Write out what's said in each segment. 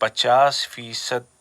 50%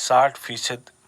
60%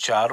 4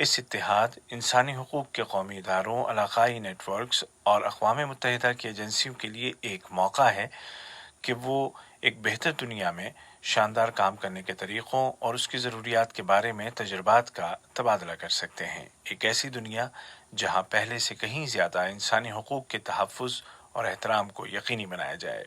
اس اتحاد انسانی حقوق کے قومی اداروں، علاقائی نیٹ ورکس اور اقوام متحدہ کی ایجنسیوں کے لیے ایک موقع ہے کہ وہ ایک بہتر دنیا میں شاندار کام کرنے کے طریقوں اور اس کی ضروریات کے بارے میں تجربات کا تبادلہ کر سکتے ہیں۔ ایک ایسی دنیا جہاں پہلے سے کہیں زیادہ انسانی حقوق کے تحفظ اور احترام کو یقینی بنایا جائے۔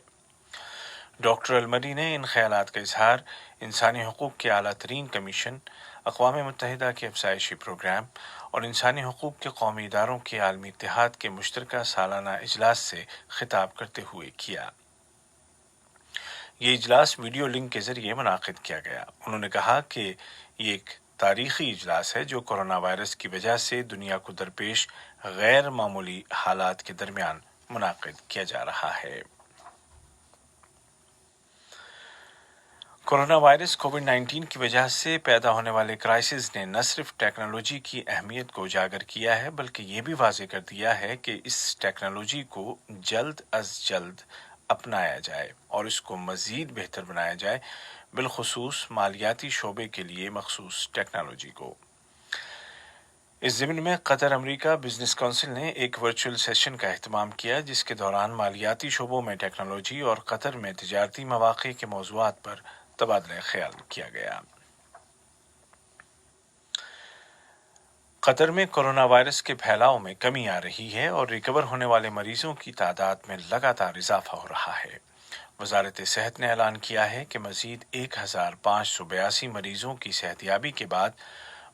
ڈاکٹر المری نے ان خیالات کا اظہار انسانی حقوق کے اعلیٰ ترین کمیشن، اقوام متحدہ کے افزائشی پروگرام اور انسانی حقوق کے قومی اداروں کے عالمی اتحاد کے مشترکہ سالانہ اجلاس سے خطاب کرتے ہوئے کیا۔ یہ اجلاس ویڈیو لنک کے ذریعے منعقد کیا گیا۔ انہوں نے کہا کہ یہ ایک تاریخی اجلاس ہے جو کورونا وائرس کی وجہ سے دنیا کو درپیش غیر معمولی حالات کے درمیان منعقد کیا جا رہا ہے۔ کورونا وائرس کووڈ-19 کی وجہ سے پیدا ہونے والے کرائسس نے نہ صرف ٹیکنالوجی کی اہمیت کو اجاگر کیا ہے بلکہ یہ بھی واضح کر دیا ہے کہ اس ٹیکنالوجی کو جلد از جلد اپنایا جائے اور اس کو مزید بہتر بنایا جائے، بالخصوص مالیاتی شعبے کے لیے مخصوص ٹیکنالوجی کو۔ اس ضمن میں قطر امریکہ بزنس کونسل نے ایک ورچوئل سیشن کا اہتمام کیا جس کے دوران مالیاتی شعبوں میں ٹیکنالوجی اور قطر میں تجارتی مواقع کے موضوعات پر تبادلہ خیال کیا گیا۔ قطر میں کورونا وائرس کے پھیلاؤ میں کمی آ رہی ہے اور ریکور ہونے والے مریضوں کی تعداد میں لگاتار اضافہ ہو رہا ہے۔ وزارت صحت نے اعلان کیا ہے کہ مزید 1582 مریضوں کی صحتیابی کے بعد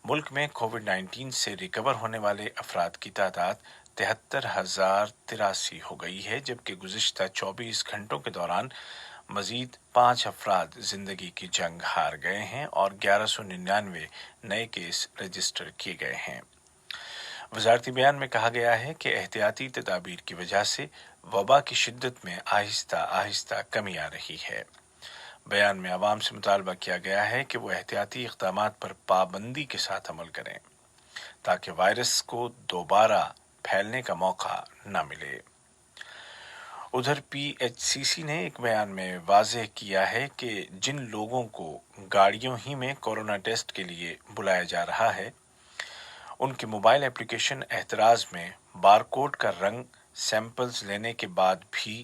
ملک میں کووڈ-19 سے ریکور ہونے والے افراد کی تعداد 73,083 ہو گئی ہے، جبکہ گزشتہ 24 گھنٹوں کے دوران مزید 5 افراد زندگی کی جنگ ہار گئے ہیں اور 1199 نئے کیس رجسٹر کیے گئے ہیں۔ وزارتی بیان میں کہا گیا ہے کہ احتیاطی تدابیر کی وجہ سے وبا کی شدت میں آہستہ آہستہ کمی آ رہی ہے۔ بیان میں عوام سے مطالبہ کیا گیا ہے کہ وہ احتیاطی اقدامات پر پابندی کے ساتھ عمل کریں تاکہ وائرس کو دوبارہ پھیلنے کا موقع نہ ملے۔ ادھر PHCC نے ایک بیان میں واضح کیا ہے کہ جن لوگوں کو گاڑیوں ہی میں کورونا ٹیسٹ کے لیے بلایا جا رہا ہے ان کے موبائل اپلیکیشن احتراز میں بارکوڈ کا رنگ سیمپلز لینے کے بعد بھی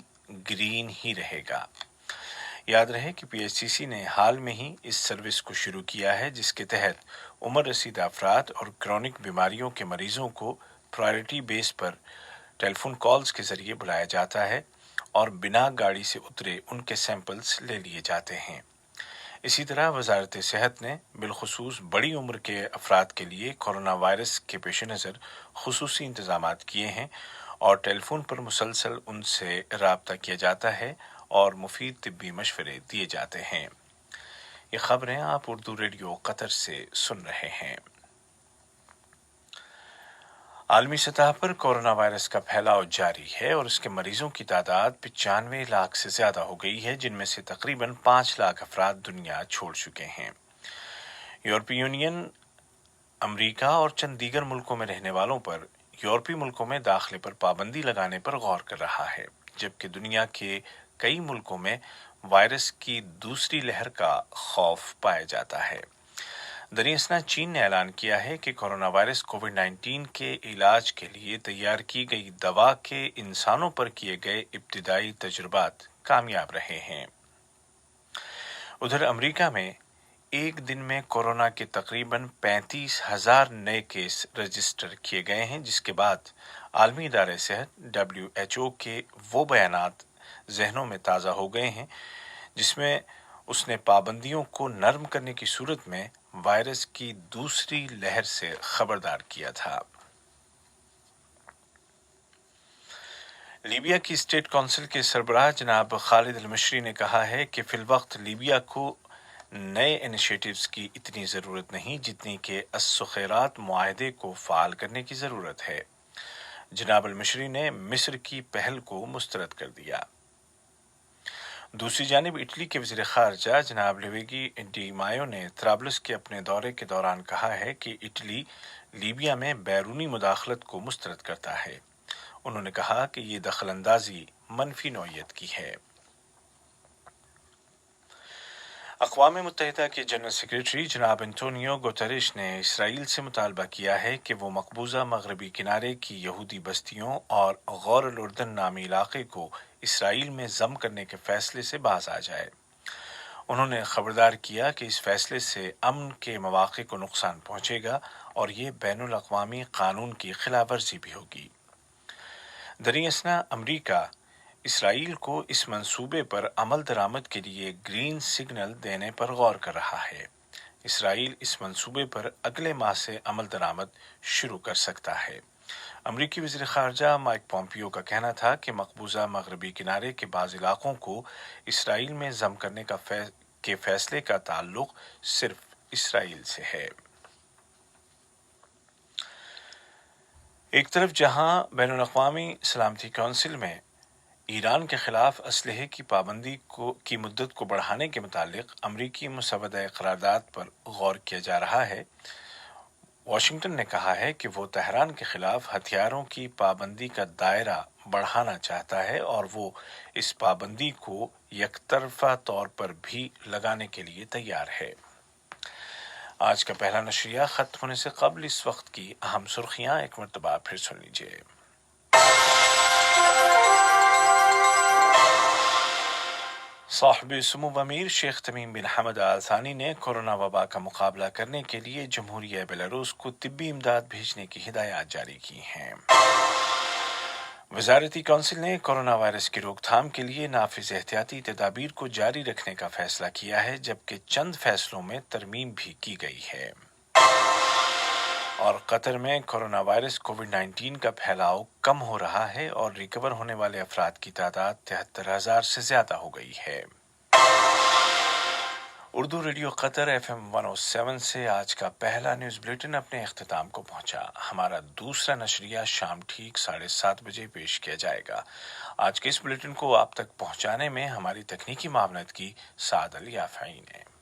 گرین ہی رہے گا۔ یاد رہے کہ PHCC نے حال میں ہی اس سروس کو شروع کیا ہے جس کے تحت عمر رسیدہ افراد اور کرونک بیماریوں کے مریضوں کو پرائرٹی بیس پر ٹیلی فون کالز کے ذریعے بلایا جاتا ہے اور بنا گاڑی سے اترے ان کے سیمپلز لے لیے جاتے ہیں۔ اسی طرح وزارت صحت نے بالخصوص بڑی عمر کے افراد کے لیے کورونا وائرس کے پیش نظر خصوصی انتظامات کیے ہیں اور ٹیلی فون پر مسلسل ان سے رابطہ کیا جاتا ہے اور مفید طبی مشورے دیے جاتے ہیں۔ یہ خبریں آپ اردو ریڈیو قطر سے سن رہے ہیں۔ عالمی سطح پر کورونا وائرس کا پھیلاؤ جاری ہے اور اس کے مریضوں کی تعداد 95 لاکھ سے زیادہ ہو گئی ہے، جن میں سے تقریباً 5 لاکھ افراد دنیا چھوڑ چکے ہیں۔ یورپی یونین، امریکہ اور چند دیگر ملکوں میں رہنے والوں پر یورپی ملکوں میں داخلے پر پابندی لگانے پر غور کر رہا ہے، جبکہ دنیا کے کئی ملکوں میں وائرس کی دوسری لہر کا خوف پایا جاتا ہے۔ دراصل چین نے اعلان کیا ہے کہ کورونا وائرس کووڈ-19 کے علاج کے لیے تیار کی گئی دوا کے انسانوں پر کیے گئے ابتدائی تجربات کامیاب رہے ہیں۔ ادھر امریکہ میں ایک دن میں کورونا کے تقریباً 35,000 نئے کیس رجسٹر کیے گئے ہیں، جس کے بعد عالمی ادارہ صحت WHO کے وہ بیانات ذہنوں میں تازہ ہو گئے ہیں جس میں اس نے پابندیوں کو نرم کرنے کی صورت میں وائرس کی دوسری لہر سے خبردار کیا تھا۔ لیبیا کی اسٹیٹ کونسل کے سربراہ جناب خالد المشری نے کہا ہے کہ فی الوقت لیبیا کو نئے انیشیٹوز کی اتنی ضرورت نہیں جتنی کہ السخیرات معاہدے کو فعال کرنے کی ضرورت ہے۔ جناب المشری نے مصر کی پہل کو مسترد کر دیا۔ دوسری جانب اٹلی کے وزیر خارجہ جناب لویگی ڈی مایو نے طرابلس کے اپنے دورے کے دوران کہا ہے کہ اٹلی لیبیا میں بیرونی مداخلت کو مسترد کرتا ہے۔ انہوں نے کہا کہ یہ دخل اندازی منفی نوعیت کی ہے۔ اقوام متحدہ کے جنرل سیکریٹری جناب انٹونیو گوتریش نے اسرائیل سے مطالبہ کیا ہے کہ وہ مقبوضہ مغربی کنارے کی یہودی بستیوں اور غور الاردن نامی علاقے کو اسرائیل میں ضم کرنے کے فیصلے سے باز آ جائے۔ انہوں نے خبردار کیا کہ اس فیصلے سے امن کے مواقع کو نقصان پہنچے گا اور یہ بین الاقوامی قانون کی خلاف ورزی بھی ہوگی۔ دریں اثنا امریکہ اسرائیل کو اس منصوبے پر عمل درآمد کے لیے گرین سگنل دینے پر غور کر رہا ہے۔ اسرائیل اس منصوبے پر اگلے ماہ سے عمل درآمد شروع کر سکتا ہے۔ امریکی وزیر خارجہ مائک پومپیو کا کہنا تھا کہ مقبوضہ مغربی کنارے کے بعض علاقوں کو اسرائیل میں ضم کرنے کے فیصلے کا تعلق صرف اسرائیل سے ہے۔ ایک طرف جہاں بین الاقوامی سلامتی کونسل میں ایران کے خلاف اسلحے کی پابندی کی مدت کو بڑھانے کے متعلق امریکی مسودہ قرارداد پر غور کیا جا رہا ہے، واشنگٹن نے کہا ہے کہ وہ تہران کے خلاف ہتھیاروں کی پابندی کا دائرہ بڑھانا چاہتا ہے اور وہ اس پابندی کو یک طرفہ طور پر بھی لگانے کے لیے تیار ہے۔ آج کا پہلا نشریہ ختم ہونے سے قبل اس وقت کی اہم سرخیاں ایک مرتبہ پھر سن لیجیے۔ صاحب سمو امیر شیخ تمیم بن حمد آل ثانی نے کورونا وبا کا مقابلہ کرنے کے لیے جمہوریہ بیلاروس کو طبی امداد بھیجنے کی ہدایات جاری کی ہیں۔ وزارتی کونسل نے کورونا وائرس کی روک تھام کے لیے نافذ احتیاطی تدابیر کو جاری رکھنے کا فیصلہ کیا ہے، جبکہ چند فیصلوں میں ترمیم بھی کی گئی ہے۔ اور قطر میں کورونا وائرس کووڈ-19 کا پھیلاؤ کم ہو رہا ہے اور ریکور ہونے والے افراد کی تعداد 73,000 سے زیادہ ہو گئی ہے۔ اردو ریڈیو قطر FM 107 سے آج کا پہلا نیوز بلیٹن اپنے اختتام کو پہنچا۔ ہمارا دوسرا نشریہ شام ٹھیک 7:30 بجے پیش کیا جائے گا۔ آج کے اس بلیٹن کو آپ تک پہنچانے میں ہماری تکنیکی معاونت کی سعد الیافعین ہے۔